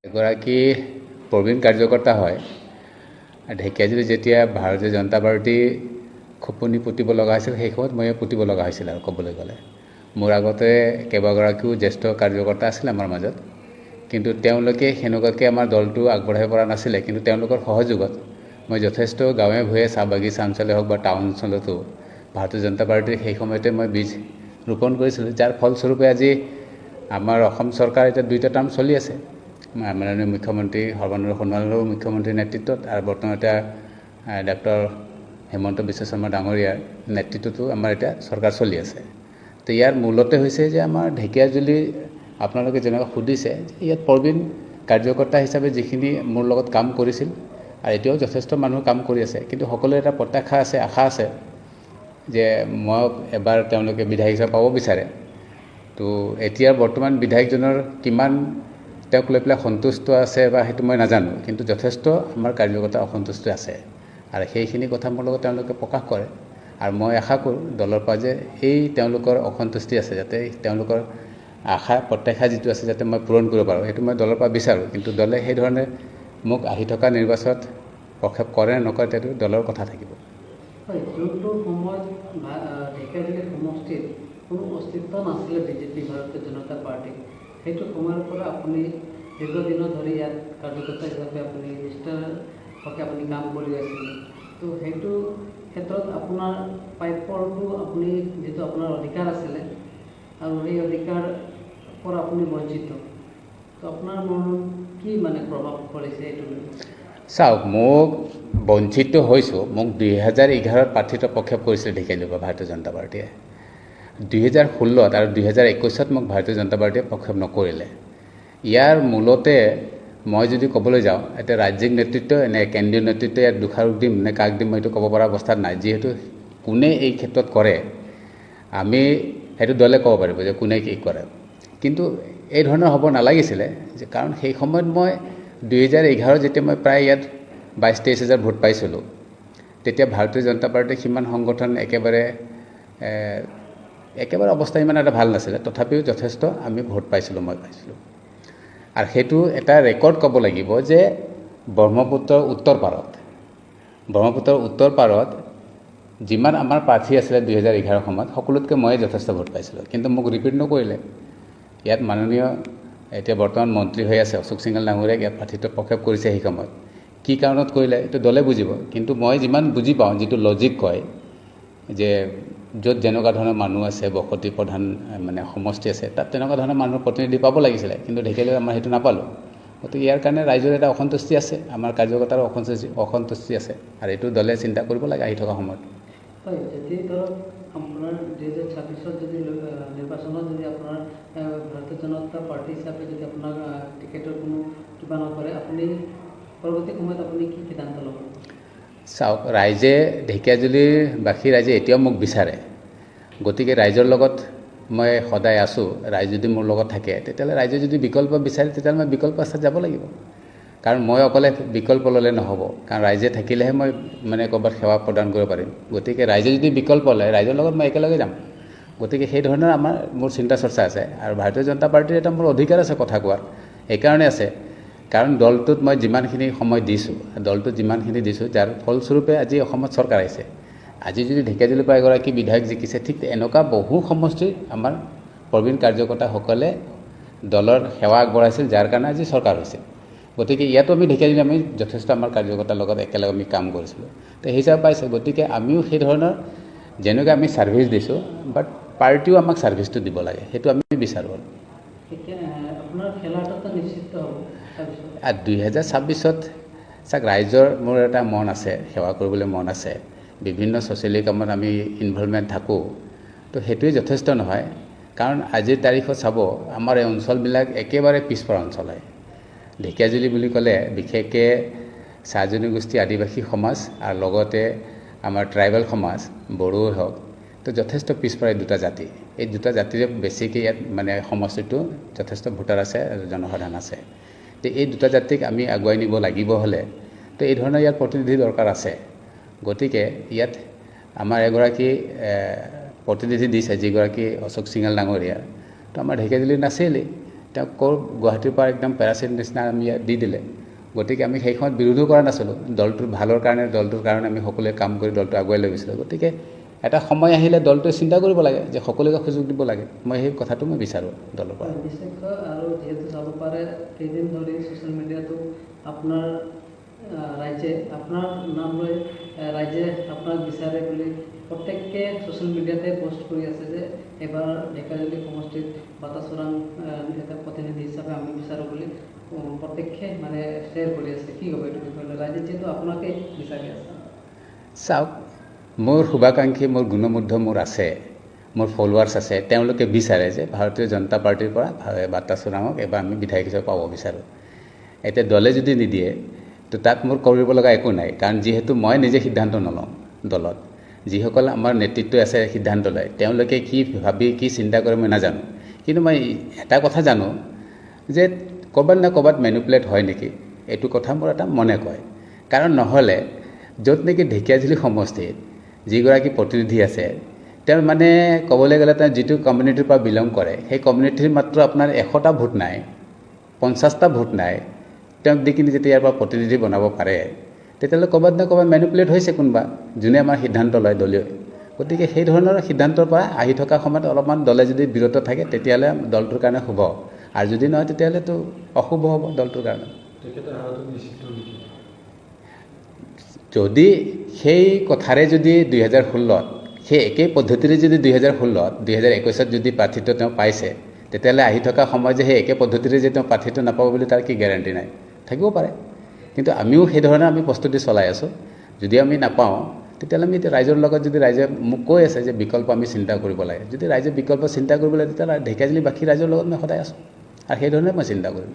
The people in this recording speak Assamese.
এগৰাকী প্ৰবীণ কাৰ্যকৰ্তা হয়। ঢেকীয়াজুলি যেতিয়া ভাৰতীয় জনতা পাৰ্টি খোপনি পুতিব লগা হৈছিল, সেই সময়ত ময়ে পুতিব লগা হৈছিল আৰু ক'বলৈ গ'লে। মোৰ আগতে কেইবাগৰাকীও জ্যেষ্ঠ কাৰ্যকৰ্তা আছিল আমাৰ মাজত, কিন্তু তেওঁলোকে সেনেকুৱাকৈ আমাৰ দলটো আগবঢ়াই পৰা নাছিলে। কিন্তু তেওঁলোকৰ সহযোগত মই যথেষ্ট গাঁৱে ভূঞে চাহ বাগিচা অঞ্চলে হওক বা টাউন অঞ্চলতো ভাৰতীয় জনতা পাৰ্টিৰ সেই সময়তে মই বীজ ৰোপণ কৰিছিলোঁ, যাৰ ফলস্বৰূপে আজি আমাৰ অসম চৰকাৰ এতিয়া 2টা টাৰ্ম চলি আছে। মাননীয় মুখ্যমন্ত্ৰী সৰ্বানন্দ সোণোৱালৰ মুখ্যমন্ত্ৰীৰ নেতৃত্বত আৰু বৰ্তমান এতিয়া ডক্টৰ হিমন্ত বিশ্ব শৰ্মা ডাঙৰীয়াৰ নেতৃত্বতো আমাৰ এতিয়া চৰকাৰ চলি আছে। তো ইয়াৰ মূলতে হৈছে যে আমাৰ ঢেকীয়াজুলি আপোনালোকে যেনেকৈ সুধিছে, ইয়াত প্ৰবীণ কাৰ্যকৰ্তা হিচাপে যিখিনি মোৰ লগত কাম কৰিছিল আৰু এতিয়াও যথেষ্ট মানুহ কাম কৰি আছে, কিন্তু সকলোৰে এটা প্ৰত্যাশা আছে, আশা আছে যে মই এবাৰ তেওঁলোকে বিধায়ক হিচাপে পাব বিচাৰে। তো এতিয়া বৰ্তমান বিধায়কজনৰ কিমান তেওঁক লৈ পেলাই সন্তুষ্ট আছে বা সেইটো মই নাজানো, কিন্তু যথেষ্ট আমাৰ কাৰ্যকৰ্তা অসন্তুষ্ট আছে আৰু সেইখিনি কথা মোৰ লগত তেওঁলোকে প্ৰকাশ কৰে। আৰু মই আশা কৰোঁ দলৰ পৰা যে এই তেওঁলোকৰ অসন্তুষ্টি আছে, যাতে তেওঁলোকৰ আশা প্ৰত্যাশা যিটো আছে যাতে মই পূৰণ কৰিব পাৰোঁ, সেইটো মই দলৰ পৰা বিচাৰোঁ। কিন্তু দলে সেইধৰণে মোক আহি থকা নিৰ্বাচনত প্ৰক্ষেপ কৰে নকৰে সেইটো দলৰ কথা থাকিব। হয়, যোনটো সময়ত ঢেকীয়াজুলি সমষ্টিত কোনো অস্তিত্ব নাছিলে বিজেপি ভাৰতীয় জনতা পাৰ্টি, সেইটো সময়ৰ পৰা আপুনি দীৰ্ঘদিনৰ ধৰি ইয়াত কাৰ্যকৰ্তা হিচাপে আপুনি নিষ্ঠাকে আপুনি কাম কৰি আছিলে। তো সেইটো ক্ষেত্ৰত আপোনাৰ প্ৰাপ্যটো আপুনি যিটো আপোনাৰ অধিকাৰ আছিলে আৰু সেই অধিকাৰ পৰা আপুনি বঞ্চিত, তো আপোনাৰ মনত কি প্ৰভাৱ পৰিছে এইটো? চাওক, মোক বঞ্চিত হৈছোঁ। মোক 2011ত প্ৰাৰ্থিত্ব প্ৰক্ষেপ কৰিছিল ঢেকীয়াজুলিৰ পৰা ভাৰতীয় জনতা পাৰ্টীয়ে। 2016ত আৰু 2021ত মোক ভাৰতীয় জনতা পাৰ্টীয়ে প্ৰক্ষেপ নকৰিলে। ইয়াৰ মূলতে মই যদি ক'বলৈ যাওঁ, এতিয়া ৰাজ্যিক নেতৃত্ব নে কেন্দ্ৰীয় নেতৃত্ব ইয়াত দোষাৰোপ দিম নে কাক দিম মই এইটো ক'ব পৰা অৱস্থাত নাই। যিহেতু কোনে এই ক্ষেত্ৰত কৰে আমি সেইটো দলে ক'ব পাৰিব যে কোনে কি কৰে, কিন্তু এই ধৰণৰ হ'ব নালাগিছিলে। যে কাৰণ সেই সময়ত মই 2011 যেতিয়া মই প্ৰায় ইয়াত 22-23 হাজাৰ ভোট পাইছিলোঁ, তেতিয়া ভাৰতীয় জনতা পাৰ্টীৰ সিমান সংগঠন একেবাৰে অৱস্থা ইমান এটা ভাল নাছিলে, তথাপিও যথেষ্ট আমি ভোট পাইছিলোঁ, মই পাইছিলোঁ। আৰু সেইটো এটা ৰেকৰ্ড ক'ব লাগিব যে ব্ৰহ্মপুত্ৰৰ উত্তৰ পাৰত যিমান আমাৰ প্ৰাৰ্থী আছিলে 2011 সময়ত, সকলোতকৈ ময়ে যথেষ্ট ভোট পাইছিলোঁ, কিন্তু মোক ৰিপিট নকৰিলে। ইয়াত মাননীয় এতিয়া বৰ্তমান মন্ত্ৰী হৈ আছে অশোক সিংহাল ডাঙৰীয়াক ইয়াত প্ৰাৰ্থিত্ব প্ৰক্ষেপ কৰিছে। সেই সময়ত কি কাৰণত কৰিলে এইটো দলে বুজিব, কিন্তু মই যিমান বুজি পাওঁ, যিটো লজিক কয় যে য'ত যেনেকুৱা ধৰণৰ মানুহ আছে, বসতি প্ৰধান সমষ্টি আছে, তাত তেনেকুৱা ধৰণৰ মানুহৰ প্ৰতিনিধি পাব লাগিছিলে, কিন্তু ঢেকীয়াজুলিত আমাৰ সেইটো নাপালোঁ। গতিকে ইয়াৰ কাৰণে ৰাইজৰ এটা অসন্তুষ্টি আছে, আমাৰ কাৰ্যকৰ্তাৰো অসন্তুষ্টি আছে, আৰু এইটো দলে চিন্তা কৰিব লাগে আহি থকা সময়ত। হয়, যদি ধৰক আপোনাৰ 2026ত যদি নিৰ্বাচনত যদি আপোনাৰ ভাৰতীয় জনতা পাৰ্টি হিচাপে যদি আপোনাৰ টিকেটৰ কোনো কিবা নকৰে, আপুনি পৰৱৰ্তী সময়ত আপুনি কি সিদ্ধান্ত ল'ব? চাওক, ৰাইজে ঢেকীয়াজুলিৰ বাসী ৰাইজে এতিয়াও মোক বিচাৰে। গতিকে ৰাইজৰ লগত মই সদায় আছোঁ। ৰাইজ যদি মোৰ লগত থাকে, তেতিয়াহ'লে ৰাইজে যদি বিকল্প বিচাৰে তেতিয়াহ'লে মই বিকল্প ৰাস্তাত যাব লাগিব। কাৰণ মই অকলে বিকল্প ল'লে নহ'ব, কাৰণ ৰাইজে থাকিলেহে মই ক'ৰবাত সেৱা প্ৰদান কৰিব পাৰিম। গতিকে ৰাইজে যদি বিকল্প লয়, ৰাইজৰ লগত মই একেলগে যাম। গতিকে সেই ধৰণৰ মোৰ চিন্তা চৰ্চা আছে, আৰু ভাৰতীয় জনতা পাৰ্টীৰ এটা মোৰ অধিকাৰ আছে কথা কোৱাৰ। সেইকাৰণে আছে কাৰণ দলটোত মই যিমানখিনি সময় দিছোঁ, যাৰ ফলস্বৰূপে আজি অসমত চৰকাৰ আহিছে। আজি যদি ঢেকীয়াজুলিৰ পৰা এগৰাকী বিধায়ক জিকিছে, ঠিক এনেকুৱা বহু সমষ্টিৰ আমাৰ প্ৰবীণ কাৰ্যকৰ্তাসকলে দলৰ সেৱা আগবঢ়াইছিল, যাৰ কাৰণে আজি চৰকাৰ হৈছে। গতিকে ইয়াতো আমি যথেষ্ট আমাৰ কাৰ্যকৰ্তাৰ লগত একেলগে আমি কাম কৰিছিলোঁ, তো সেই হিচাপে পাইছে। গতিকে আমিও সেই ধৰণৰ যেনেকৈ আমি ছাৰ্ভিচ দিছোঁ, বাট পাৰ্টিও আমাক ছাৰ্ভিচটো দিব লাগে, সেইটো আমি বিচাৰোঁ। আপোনাৰ খেলাটো নিশ্চিত হ'ব। 2026ত চাওক, ৰাইজৰ মোৰ এটা মন আছে, সেৱা কৰিবলৈ মন আছে, বিভিন্ন ছ'চিয়েলি কামত আমি ইনভলভমেণ্ট থাকোঁ, তো সেইটোৱে যথেষ্ট নহয়। কাৰণ আজিৰ তাৰিখত চাব, আমাৰ এই অঞ্চলবিলাক একেবাৰে পিছপৰা অঞ্চল হয়। ঢেকীয়াজুলি বুলি ক'লে বিশেষকৈ চাহ জনগোষ্ঠী আদিবাসী সমাজ আৰু লগতে আমাৰ ট্ৰাইবেল সমাজ, বড়োৱে হওক, তো যথেষ্ট পিছপৰা এই দুটা জাতি। এই দুটা জাতিৰে বেছিকৈ ইয়াত সমষ্টিটো যথেষ্ট ভোটাৰ আছে আৰু জনসাধাৰণ আছে। তো এই দুটা জাতিক আমি আগুৱাই নিব লাগিব হ'লে, তো এই ধৰণৰ ইয়াত প্ৰতিনিধি দৰকাৰ আছে। গতিকে ইয়াত আমাৰ এগৰাকী প্ৰতিনিধি দিছে, যিগৰাকী অশোক সিংহাল ডাঙৰীয়া, তো আমাৰ ঢেকীয়াজুলিত নাছিলেই। তেওঁক গুৱাহাটীৰ পৰা একদম পেৰাচিট নিচিনা আমি দি দিলে। গতিকে আমি সেই সময়ত বিৰোধো কৰা নাছিলোঁ, দলটোৰ ভালৰ কাৰণে, দলটোৰ কাৰণে আমি সকলোৱে কাম কৰি দলটো আগুৱাই লৈ গৈছিলোঁ। গতিকে এটা সময় আহিলে দলটোৱে চিন্তা কৰিব লাগে যে সকলোকে সুযোগ দিব লাগে। মই সেই কথাটো মই বিচাৰোঁ দলৰ পৰা। বিশেষকৈ আৰু যিহেতু চাব পাৰে কেইদিন ধৰি ছ'চিয়েল মিডিয়াতো আপোনাৰ ৰাইজে আপোনাৰ নাম লৈ ৰাইজে আপোনাক বিচাৰে বুলি প্ৰত্যেকে ছ'চিয়েল মিডিয়াতে পষ্ট কৰি আছে যে এবাৰ ঢেকিয়াজুলি সমষ্টিত বাটাচোৰাং এটা প্ৰতিনিধি হিচাপে আমি বিচাৰোঁ বুলি প্ৰত্যেকে মানে শ্বেয়াৰ কৰি আছে। কি ক'ব এইটো বিষয়ে? ৰাইজে যিহেতু আপোনাকে বিচাৰি আছে। চাওক, মোৰ শুভাকাংক্ষী, মোৰ গুণমুগ্ধ মোৰ আছে, মোৰ ফলোৱাৰ্ছ আছে। তেওঁলোকে বিচাৰে যে ভাৰতীয় জনতা পাৰ্টীৰ পৰা বাটাচোৰাঙক এবাৰ আমি বিধায়ক হিচাপে পাব বিচাৰোঁ। এতিয়া দলে যদি নিদিয়ে তো তাত মোৰ কৰিব লগা একো নাই, কাৰণ যিহেতু মই নিজে সিদ্ধান্ত নলওঁ। দলত যিসকল আমাৰ নেতৃত্ব আছে সিদ্ধান্ত লয়, তেওঁলোকে কি ভাবি কি চিন্তা কৰে মই নাজানো। কিন্তু মই এটা কথা জানো যে ক'ৰবাত না ক'ৰবাত মেনিপুলেট হয় নেকি, এইটো কথা মোৰ এটা মনে কয়। কাৰণ নহ'লে য'ত নেকি ঢেকিয়াজুলি সমষ্টিত যিগৰাকী প্ৰতিনিধি আছে, তেওঁ মানে ক'বলৈ গ'লে তেওঁ যিটো কমিউনিটিৰ পৰা বিলং কৰে, সেই কমিউনিটিৰ মাত্ৰ আপোনাৰ 100টা ভোট নাই, 50টা ভোট নাই। তেওঁক দি কিনি যেতিয়া ইয়াৰ পৰা প্ৰতিনিধি বনাব পাৰে, তেতিয়াহ'লে ক'ৰবাত না ক'ৰবাত মেনিপুলেট হৈছে কোনোবা, যোনে আমাৰ সিদ্ধান্ত লয় দলীয়। গতিকে সেই ধৰণৰ সিদ্ধান্তৰ পৰা আহি থকা সময়ত অলপমান দলে যদি বিৰত থাকে, তেতিয়াহ'লে দলটোৰ কাৰণে শুভ, আৰু যদি নহয় তেতিয়াহ'লেতো অশুভ হ'ব দলটোৰ কাৰণে। যদি সেই কথাৰে যদি 2016-ত সেই একেই পদ্ধতিৰে যদি 2016-ত 2021-ত যদি প্ৰাৰ্থিত্ব তেওঁ পাইছে, তেতিয়াহ'লে আহি থকা সময় যে সেই একে পদ্ধতিৰে যে তেওঁ প্ৰাৰ্থিত্ব নাপাব বুলি তাৰ কি গেৰাণ্টি নাই? থাকিব পাৰে। কিন্তু আমিও সেই ধৰণে আমি প্ৰস্তুতি চলাই আছোঁ। যদি আমি নাপাওঁ, তেতিয়াহ'লে আমি এতিয়া ৰাইজৰ লগত, যদি ৰাইজে মোক কৈ আছে যে বিকল্প আমি চিন্তা কৰিব লাগে, যদি ৰাইজে বিকল্প চিন্তা কৰিব লাগে, তেতিয়াহ'লে ঢেকিয়াজুলিবাসী ৰাইজৰ লগত মই সদায় আছোঁ, আৰু সেই ধৰণে মই চিন্তা কৰিম।